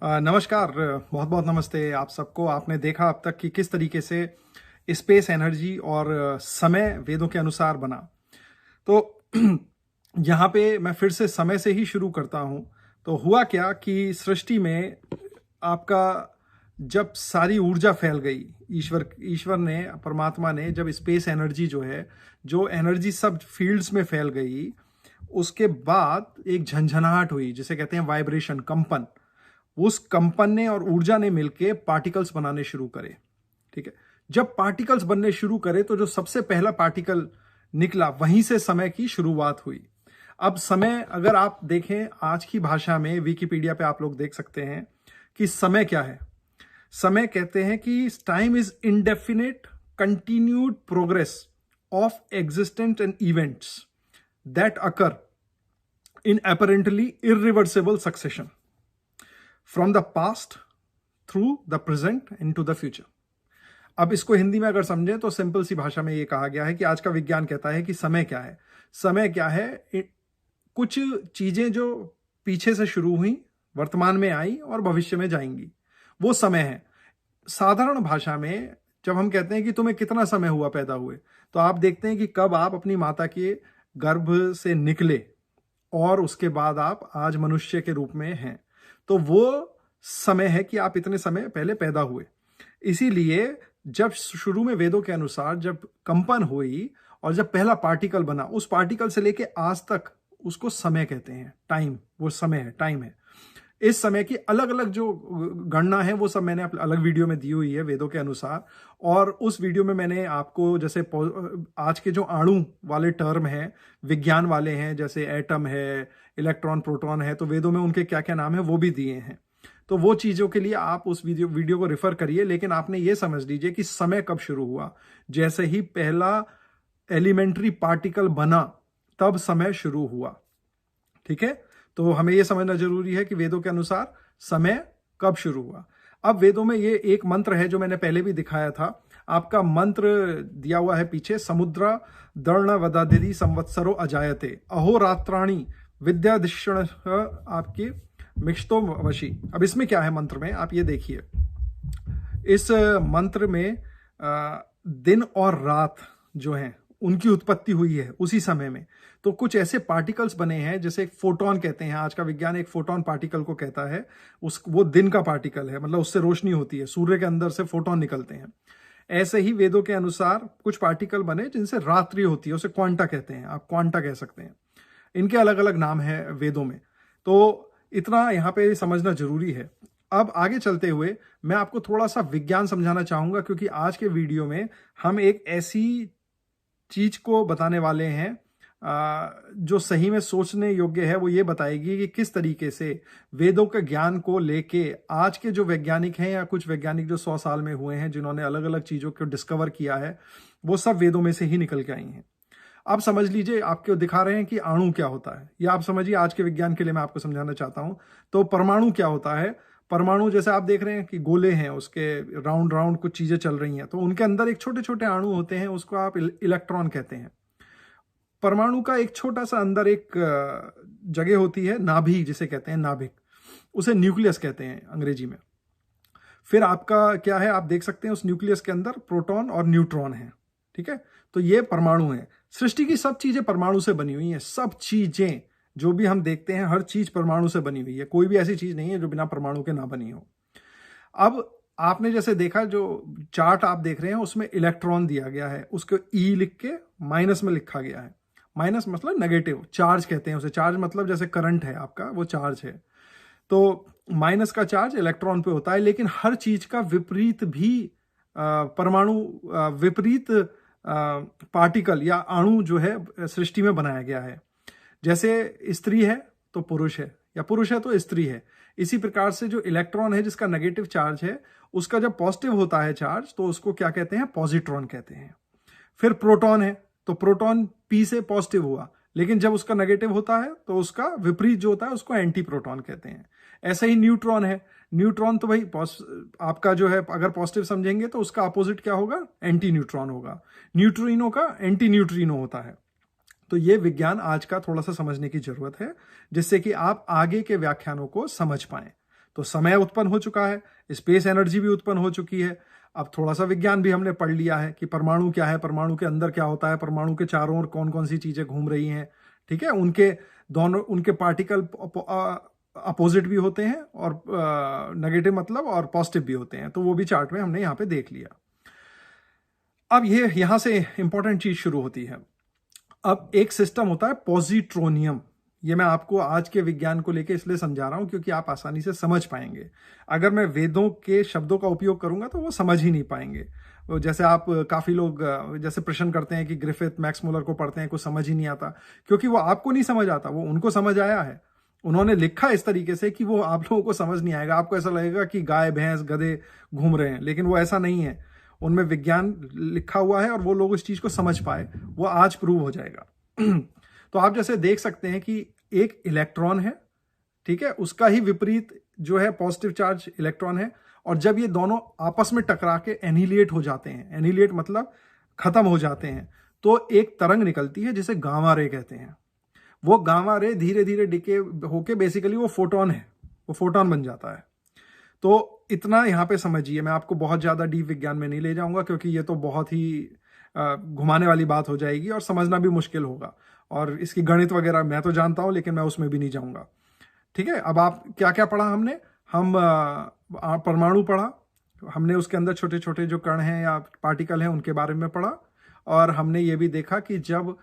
नमस्कार। बहुत बहुत नमस्ते आप सबको। आपने देखा अब तक कि किस तरीके से स्पेस एनर्जी और समय वेदों के अनुसार बना। तो यहाँ पे मैं फिर से समय से ही शुरू करता हूँ। तो हुआ क्या कि सृष्टि में आपका जब सारी ऊर्जा फैल गई, ईश्वर ईश्वर ने, परमात्मा ने, जब स्पेस एनर्जी जो है, जो एनर्जी सब फील्ड्स में फैल गई, उसके बाद एक झंझनाहट हुई जिसे कहते हैं वाइब्रेशन, कंपन। उस कंपन ने और ऊर्जा ने मिलके पार्टिकल्स बनाने शुरू करे। ठीक है। जब पार्टिकल्स बनने शुरू करे तो जो सबसे पहला पार्टिकल निकला, वहीं से समय की शुरुआत हुई। अब समय अगर आप देखें आज की भाषा में, विकिपीडिया पे आप लोग देख सकते हैं कि समय क्या है। समय कहते हैं कि time is indefinite continued progress of existent and events that occur in apparently irreversible succession from the past through the present into the future. अब इसको हिंदी में अगर समझें तो सिंपल सी भाषा में ये कहा गया है कि आज का विज्ञान कहता है कि समय क्या है। समय क्या है? कुछ चीजें जो पीछे से शुरू हुई, वर्तमान में आई और भविष्य में जाएंगी, वो समय है। साधारण भाषा में जब हम कहते हैं कि तुम्हें कितना समय हुआ पैदा हुए, तो आप देखते हैं कि कब आप अपनी माता के गर्भ से निकले और उसके बाद आप आज मनुष्य के रूप में हैं। तो वो समय है कि आप इतने समय पहले पैदा हुए। इसीलिए जब शुरू में वेदों के अनुसार जब कंपन हुई और जब पहला पार्टिकल बना, उस पार्टिकल से लेके आज तक उसको समय कहते हैं, टाइम। वो समय है, टाइम है। इस समय की अलग अलग जो गणना है वो सब मैंने अलग वीडियो में दी हुई है वेदों के अनुसार। और उस वीडियो में मैंने आपको जैसे आज के जो अणु वाले टर्म हैं, विज्ञान वाले हैं, जैसे एटम है, इलेक्ट्रॉन, प्रोटॉन है, तो वेदों में उनके क्या क्या नाम है वो भी दिए हैं। तो वो चीजों के लिए आप उस वीडियो को रेफर करिए। लेकिन आपने ये समझ लीजिए कि समय कब शुरू हुआ। जैसे ही पहला एलिमेंट्री पार्टिकल बना तब समय शुरू हुआ। ठीक है। तो हमें यह समझना जरूरी है कि वेदों के अनुसार समय कब शुरू हुआ। अब वेदों में ये एक मंत्र है जो मैंने पहले भी दिखाया था। आपका मंत्र दिया हुआ है पीछे, समुद्र दर्ण वदादिति संवत्सरो अजायते अहोरात्राणि विद्याधिषण आपकी मिक्षतो वशी। अब इसमें क्या है मंत्र में, आप ये देखिए। इस मंत्र में दिन और रात जो है उनकी उत्पत्ति हुई है उसी समय में। तो कुछ ऐसे पार्टिकल्स बने हैं जैसे एक फोटोन कहते हैं। आज का विज्ञान एक फोटोन पार्टिकल को कहता है। वो दिन का पार्टिकल है, मतलब उससे रोशनी होती है, सूर्य के अंदर से फोटोन निकलते हैं। ऐसे ही वेदों के अनुसार कुछ पार्टिकल बने जिनसे रात्रि होती है, उसे क्वांटा कहते हैं। आप क्वांटा कह सकते हैं। इनके अलग अलग नाम है वेदों में। तो इतना यहां पे समझना जरूरी है। अब आगे चलते हुए मैं आपको थोड़ा सा विज्ञान समझाना चाहूंगा, क्योंकि आज के वीडियो में हम एक ऐसी चीज को बताने वाले हैं जो सही में सोचने योग्य है। वो ये बताएगी कि किस तरीके से वेदों के ज्ञान को लेके आज के जो वैज्ञानिक हैं, या कुछ वैज्ञानिक जो 100 साल में हुए हैं, जिन्होंने अलग अलग चीजों को डिस्कवर किया है, वो सब वेदों में से ही निकल के आई हैं। आप समझ लीजिए, आपको दिखा रहे हैं कि अणु क्या होता है, या आप समझिए आज के विज्ञान के लिए मैं आपको समझाना चाहता हूं। तो परमाणु क्या होता है। परमाणु जैसे आप देख रहे हैं कि गोले हैं, उसके राउंड राउंड कुछ चीजें चल रही हैं, तो उनके अंदर एक छोटे छोटे अणु होते हैं, उसको आप इलेक्ट्रॉन कहते हैं। परमाणु का एक छोटा सा अंदर एक जगह होती है, नाभि जिसे कहते हैं, नाभिक, उसे न्यूक्लियस कहते हैं अंग्रेजी में। फिर आपका क्या है, आप देख सकते हैं उस न्यूक्लियस के अंदर प्रोटॉन और न्यूट्रॉन है। ठीक है। तो ये परमाणु है। सृष्टि की सब चीजें परमाणु से बनी हुई हैं। सब चीजें जो भी हम देखते हैं, हर चीज परमाणु से बनी हुई है। कोई भी ऐसी चीज नहीं है जो बिना परमाणु के ना बनी हो। अब आपने जैसे देखा, जो चार्ट आप देख रहे हैं उसमें इलेक्ट्रॉन दिया गया है, उसको ई लिख के माइनस में लिखा गया है। माइनस मतलब नेगेटिव, चार्ज कहते हैं उसे। चार्ज मतलब जैसे करंट है आपका, वो चार्ज है। तो माइनस का चार्ज इलेक्ट्रॉन पे होता है। लेकिन हर चीज का विपरीत भी परमाणु, विपरीत पार्टिकल या अणु जो है सृष्टि में बनाया गया है। जैसे स्त्री है तो पुरुष है, या पुरुष है तो स्त्री है। इसी प्रकार से जो इलेक्ट्रॉन है जिसका नेगेटिव चार्ज है, उसका जब पॉजिटिव होता है चार्ज, तो उसको क्या कहते हैं, पॉजिट्रॉन कहते हैं। फिर प्रोटॉन है तो प्रोटॉन पी से पॉजिटिव हुआ, लेकिन जब उसका नेगेटिव होता है तो उसका विपरीत जो होता है उसको एंटी प्रोटॉन कहते हैं। ऐसे ही न्यूट्रॉन है। न्यूट्रॉन तो भाई आपका जो है, अगर पॉजिटिव समझेंगे तो उसका अपोजिट क्या होगा, एंटी न्यूट्रॉन होगा। न्यूट्रिनो का एंटी न्यूट्रिनो होता है। तो ये विज्ञान आज का थोड़ा सा समझने की जरूरत है, जिससे कि आप आगे के व्याख्यानों को समझ पाएं। तो समय उत्पन्न हो चुका है, स्पेस एनर्जी भी उत्पन्न हो चुकी है। अब थोड़ा सा विज्ञान भी हमने पढ़ लिया है कि परमाणु क्या है, परमाणु के अंदर क्या होता है, परमाणु के चारों ओर कौन कौन सी चीजें घूम रही हैं। ठीक है, उनके पार्टिकल अपोजिट भी होते हैं और नेगेटिव मतलब और पॉजिटिव भी होते हैं, तो वो भी चार्ट में हमने यहाँ पे देख लिया। अब ये यहां से इंपॉर्टेंट चीज शुरू होती है। अब एक सिस्टम होता है पॉजिट्रोनियम। ये मैं आपको आज के विज्ञान को लेके इसलिए समझा रहा हूं क्योंकि आप आसानी से समझ पाएंगे। अगर मैं वेदों के शब्दों का उपयोग करूंगा तो वो समझ ही नहीं पाएंगे। जैसे आप काफी लोग जैसे प्रश्न करते हैं कि ग्रिफिथ मैक्स मुलर को पढ़ते हैं, कुछ समझ ही नहीं आता, क्योंकि वो आपको नहीं समझ आता, वो उनको समझ आया है। उन्होंने लिखा इस तरीके से कि वो आप लोगों को समझ नहीं आएगा, आपको ऐसा लगेगा कि गाय भैंस गधे घूम रहे हैं, लेकिन वो ऐसा नहीं है। उनमें विज्ञान लिखा हुआ है और वो लोग इस चीज को समझ पाए, वो आज प्रूव हो जाएगा। तो आप जैसे देख सकते हैं कि एक इलेक्ट्रॉन है, ठीक है, उसका ही विपरीत जो है पॉजिटिव चार्ज इलेक्ट्रॉन है, और जब ये दोनों आपस में टकरा के एनिहिलेट हो जाते हैं, एनिहिलेट मतलब खत्म हो जाते हैं, तो एक तरंग निकलती है जिसे गामा रे कहते हैं। वो गामा रे धीरे धीरे डिके होके बेसिकली वो फोटोन है, वो फोटोन बन जाता है। तो इतना यहां पे समझिए, मैं आपको बहुत ज्यादा डीप विज्ञान में नहीं ले जाऊंगा क्योंकि ये तो बहुत ही घुमाने वाली बात हो जाएगी और समझना भी मुश्किल होगा, और इसकी गणित वगैरह मैं तो जानता हूं लेकिन मैं उसमें भी नहीं जाऊंगा। ठीक है, अब आप क्या क्या पढ़ा हमने, हम परमाणु पढ़ा, हमने उसके अंदर छोटे छोटे जो कण हैं या पार्टिकल हैं उनके बारे में पढ़ा, और हमने ये भी देखा कि जब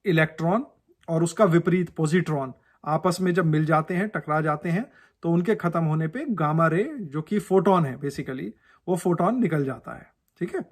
इलेक्ट्रॉन और उसका विपरीत पॉजिट्रॉन आपस में जब मिल जाते हैं, टकरा जाते हैं, तो उनके खत्म होने पे गामा रे जो कि फोटोन है बेसिकली, वो फोटोन निकल जाता है। ठीक है,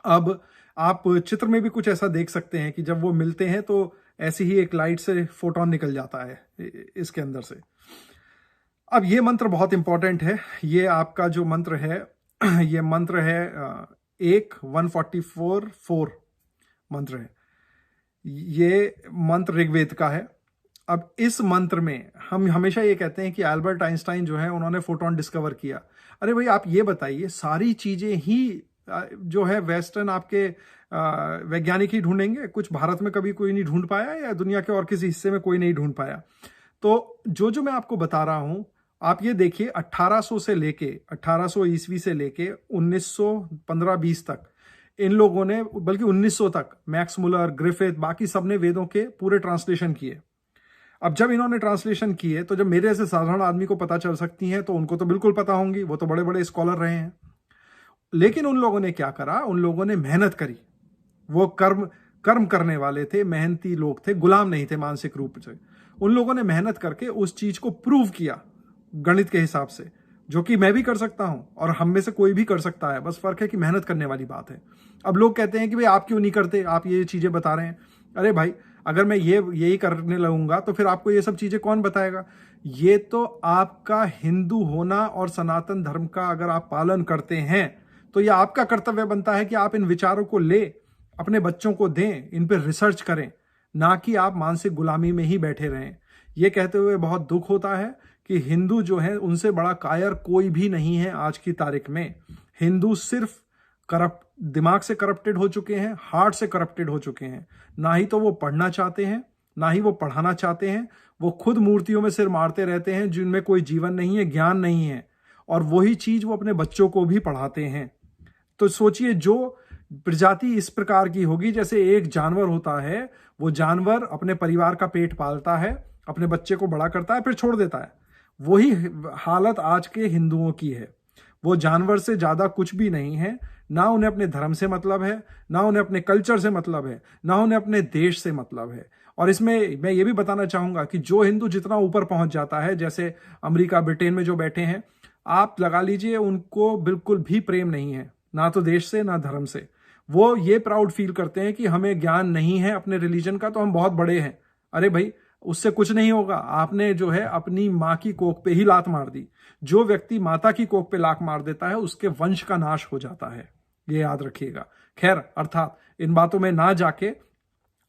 अब आप चित्र में भी कुछ ऐसा देख सकते हैं कि जब वो मिलते हैं तो ऐसी ही एक लाइट से फोटोन निकल जाता है इसके अंदर से। अब ये मंत्र बहुत इंपॉर्टेंट है, ये आपका जो मंत्र है ये मंत्र है 144 मंत्र है, ये मंत्र ऋग्वेद का है। अब इस मंत्र में हम हमेशा ये कहते हैं कि अल्बर्ट आइंस्टाइन जो है उन्होंने फोटोन डिस्कवर किया। अरे भाई आप ये बताइए, सारी चीजें ही जो है वेस्टर्न आपके वैज्ञानिक ही ढूंढेंगे, कुछ भारत में कभी कोई नहीं ढूंढ पाया या दुनिया के और किसी हिस्से में कोई नहीं ढूंढ पाया। तो जो मैं आपको बता रहा हूं, आप ये देखिए 1800 से लेके 1800 ईस्वी से लेके 1915-20 तक इन लोगों ने, बल्कि 1900 तक मैक्स मुलर, ग्रिफिथ, बाकी सबने वेदों के पूरे ट्रांसलेशन किए। अब जब इन्होंने ट्रांसलेशन किए तो जब मेरे जैसे साधारण आदमी को पता चल सकती हैं तो उनको तो बिल्कुल पता होंगी, वो तो बड़े बड़े स्कॉलर रहे हैं। लेकिन उन लोगों ने क्या करा, उन लोगों ने मेहनत करी, वो कर्म करने वाले थे, मेहनती लोग थे, गुलाम नहीं थे मानसिक रूप से। उन लोगों ने मेहनत करके उस चीज को प्रूव किया गणित के हिसाब से, जो कि मैं भी कर सकता हूं और हम में से कोई भी कर सकता है, बस फर्क है कि मेहनत करने वाली बात है। अब लोग कहते हैं कि भाई आप क्यों नहीं करते, आप ये चीजें बता रहे हैं। अरे भाई, अगर मैं यही करने लगूंगा तो फिर आपको ये सब चीजें कौन बताएगा। ये तो आपका हिंदू होना और सनातन धर्म का अगर आप पालन करते हैं तो यह आपका कर्तव्य बनता है कि आप इन विचारों को ले अपने बच्चों को दें, इन पर रिसर्च करें, ना कि आप मानसिक गुलामी में ही बैठे रहें। ये कहते हुए बहुत दुख होता है कि हिंदू जो है उनसे बड़ा कायर कोई भी नहीं है आज की तारीख में। हिंदू सिर्फ दिमाग से करप्टेड हो चुके हैं, हार्ट से करप्टेड हो चुके हैं। ना ही तो वो पढ़ना चाहते हैं, ना ही वो पढ़ाना चाहते हैं। वो खुद मूर्तियों में सिर मारते रहते हैं जिनमें कोई जीवन नहीं है, ज्ञान नहीं है, और वही चीज वो अपने बच्चों को भी पढ़ाते हैं। तो सोचिए, जो प्रजाति इस प्रकार की होगी, जैसे एक जानवर होता है, वो जानवर अपने परिवार का पेट पालता है, अपने बच्चे को बड़ा करता है, फिर छोड़ देता है। वही हालत आज के हिंदुओं की है। वो जानवर से ज्यादा कुछ भी नहीं है, ना उन्हें अपने धर्म से मतलब है, ना उन्हें अपने कल्चर से मतलब है, ना उन्हें अपने देश से मतलब है। और इसमें मैं ये भी बताना चाहूंगा कि जो हिंदू जितना ऊपर पहुंच जाता है, जैसे अमेरिका, ब्रिटेन में जो बैठे हैं, आप लगा लीजिए उनको बिल्कुल भी प्रेम नहीं है, ना तो देश से ना धर्म से। वो ये प्राउड फील करते हैं कि हमें ज्ञान नहीं है अपने रिलीजन का तो हम बहुत बड़े हैं। अरे भाई, उससे कुछ नहीं होगा। आपने जो है अपनी माँ की कोख पे ही लात मार दी। जो व्यक्ति माता की कोख पे लात मार देता है उसके वंश का नाश हो जाता है, ये याद रखिएगा। खैर, अर्थात इन बातों में ना जाके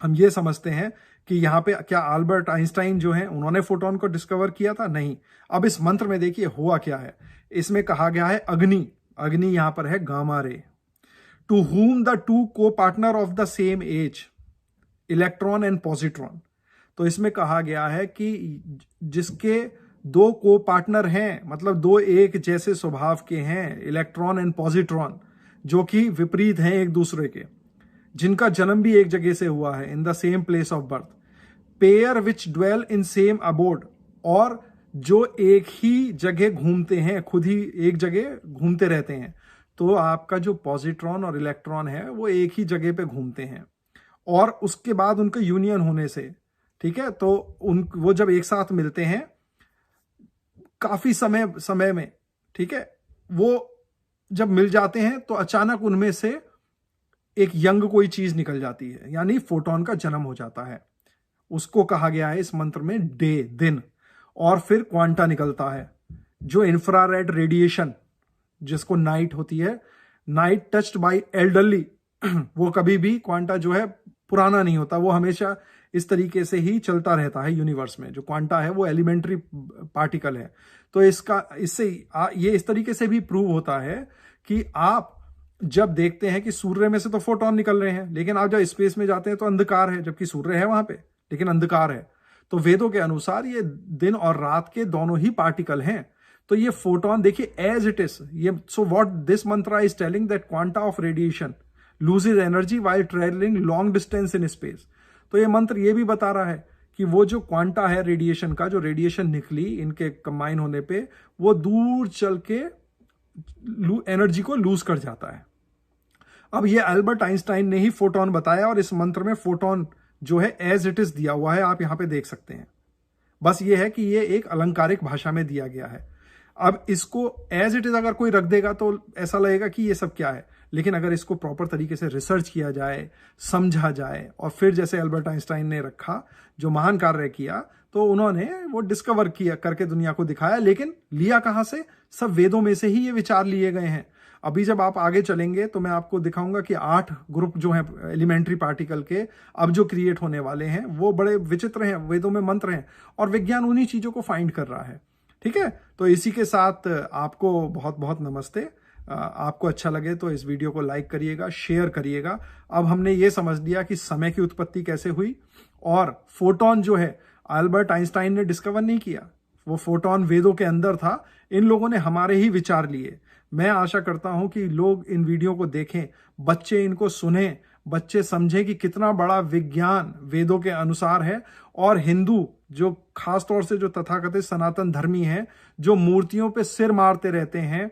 हम ये समझते हैं कि यहाँ पे क्या अल्बर्ट आइंस्टाइन जो है उन्होंने फोटोन को डिस्कवर किया था? नहीं। अब इस मंत्र में देखिए हुआ क्या है। इसमें कहा गया है अग्नि, अग्नि यहां पर है gamma ray. To whom the two co-partner of the same age, electron and positron. तो इसमें कहा गया है कि जिसके दो को पार्टनर हैं, मतलब दो एक जैसे स्वभाव के हैं, इलेक्ट्रॉन एंड पॉजिट्रॉन, जो कि विपरीत हैं एक दूसरे के, जिनका जन्म भी एक जगह से हुआ है, in the same place of birth. Pair which dwell in same abode, और जो एक ही जगह घूमते हैं, खुद ही एक जगह घूमते रहते हैं। तो आपका जो पॉजिट्रॉन और इलेक्ट्रॉन है वो एक ही जगह पे घूमते हैं, और उसके बाद उनका यूनियन होने से, ठीक है, तो वो जब एक साथ मिलते हैं काफी समय में, ठीक है, वो जब मिल जाते हैं तो अचानक उनमें से एक यंग कोई चीज निकल जाती है, यानी फोटोन का जन्म हो जाता है। उसको कहा गया है इस मंत्र में डे, दिन। और फिर क्वांटा निकलता है, जो इंफ्रारेड रेडिएशन, जिसको नाइट होती है, नाइट टच्ड बाय एल्डरली, वो कभी भी क्वांटा जो है पुराना नहीं होता, वो हमेशा इस तरीके से ही चलता रहता है यूनिवर्स में। जो क्वांटा है वो एलिमेंट्री पार्टिकल है। तो इससे ये इस तरीके से भी प्रूव होता है कि आप जब देखते हैं कि सूर्य में से तो फोटोन निकल रहे हैं, लेकिन आप जब स्पेस में जाते हैं तो अंधकार है, जबकि सूर्य है वहां पे, लेकिन अंधकार है। तो वेदों के अनुसार ये दिन और रात के दोनों ही पार्टिकल हैं। तो ये फोटोन देखिए एज इट इज, ये सो व्हाट दिस मंत्र is telling, that quanta of radiation loses energy while travelling long distance in space. तो ये मंत्र ये भी बता रहा है कि वो जो क्वांटा है रेडिएशन का, जो रेडिएशन निकली इनके कंबाइन होने पे, वो दूर चल के एनर्जी को लूज कर जाता है। अब ये अल्बर्ट आइंस्टाइन ने ही फोटोन बताया, और इस मंत्र में फोटोन जो है एज इट इज दिया हुआ है, आप यहां पे देख सकते हैं। बस ये है कि ये एक अलंकारिक भाषा में दिया गया है। अब इसको एज इट इज अगर कोई रख देगा तो ऐसा लगेगा कि ये सब क्या है, लेकिन अगर इसको प्रॉपर तरीके से रिसर्च किया जाए, समझा जाए, और फिर जैसे अल्बर्ट आइंस्टाइन ने रखा, जो महान कार्य किया, तो उन्होंने वो डिस्कवर किया, करके दुनिया को दिखाया। लेकिन लिया कहां से? सब वेदों में से ही ये विचार लिए गए हैं। अभी जब आप आगे चलेंगे तो मैं आपको दिखाऊंगा कि 8 ग्रुप जो हैं एलिमेंट्री पार्टिकल के अब जो क्रिएट होने वाले हैं वो बड़े विचित्र हैं, वेदों में मंत्र हैं, और विज्ञान उन्हीं चीजों को फाइंड कर रहा है। ठीक है, तो इसी के साथ आपको बहुत बहुत नमस्ते। आपको अच्छा लगे तो इस वीडियो को लाइक करिएगा, शेयर करिएगा। अब हमने ये समझ लिया कि समय की उत्पत्ति कैसे हुई, और फोटोन जो है अल्बर्ट आइंस्टाइन ने डिस्कवर नहीं किया, वो फोटोन वेदों के अंदर था, इन लोगों ने हमारे ही विचार लिए। मैं आशा करता हूं कि लोग इन वीडियो को देखें, बच्चे इनको सुनें, बच्चे समझें कि कितना बड़ा विज्ञान वेदों के अनुसार है। और हिंदू जो खास तौर से जो तथाकथित सनातन धर्मी हैं, जो मूर्तियों पे सिर मारते रहते हैं,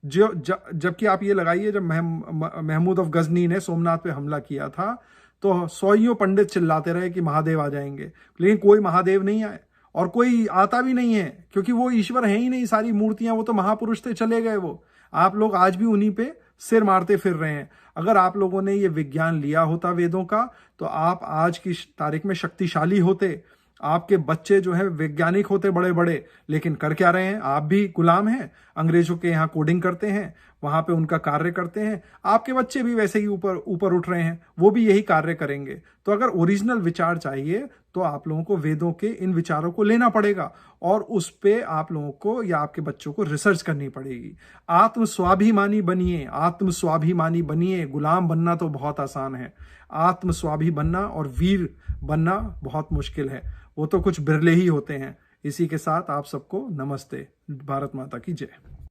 जबकि आप ये लगाइए, जब महमूद ऑफ गजनी ने सोमनाथ पे हमला किया था तो सौयों पंडित चिल्लाते रहे कि महादेव आ जाएंगे, लेकिन कोई महादेव नहीं आए, और कोई आता भी नहीं है, क्योंकि वो ईश्वर है ही नहीं। सारी मूर्तियां, वो तो महापुरुष थे, चले गए वो। आप लोग आज भी उन्हीं पे सिर मारते फिर रहे हैं। अगर आप लोगों ने ये विज्ञान लिया होता वेदों का, तो आप आज की तारीख में शक्तिशाली होते, आपके बच्चे जो है वैज्ञानिक होते बड़े बड़े। लेकिन कर क्या रहे हैं? आप भी गुलाम हैं, अंग्रेजों के यहाँ कोडिंग करते हैं, वहां पे उनका कार्य करते हैं। आपके बच्चे भी वैसे ही ऊपर ऊपर उठ रहे हैं, वो भी यही कार्य करेंगे। तो अगर ओरिजिनल विचार चाहिए तो आप लोगों को वेदों के इन विचारों को लेना पड़ेगा, और उस पे आप लोगों को या आपके बच्चों को रिसर्च करनी पड़ेगी। आत्म स्वाभिमानी बनिए, आत्म स्वाभिमानी बनिए। गुलाम बनना तो बहुत आसान है, आत्म स्वाभी बनना और वीर बनना बहुत मुश्किल है, वो तो कुछ बिरले ही होते हैं। इसी के साथ आप सबको नमस्ते। भारत माता की जय।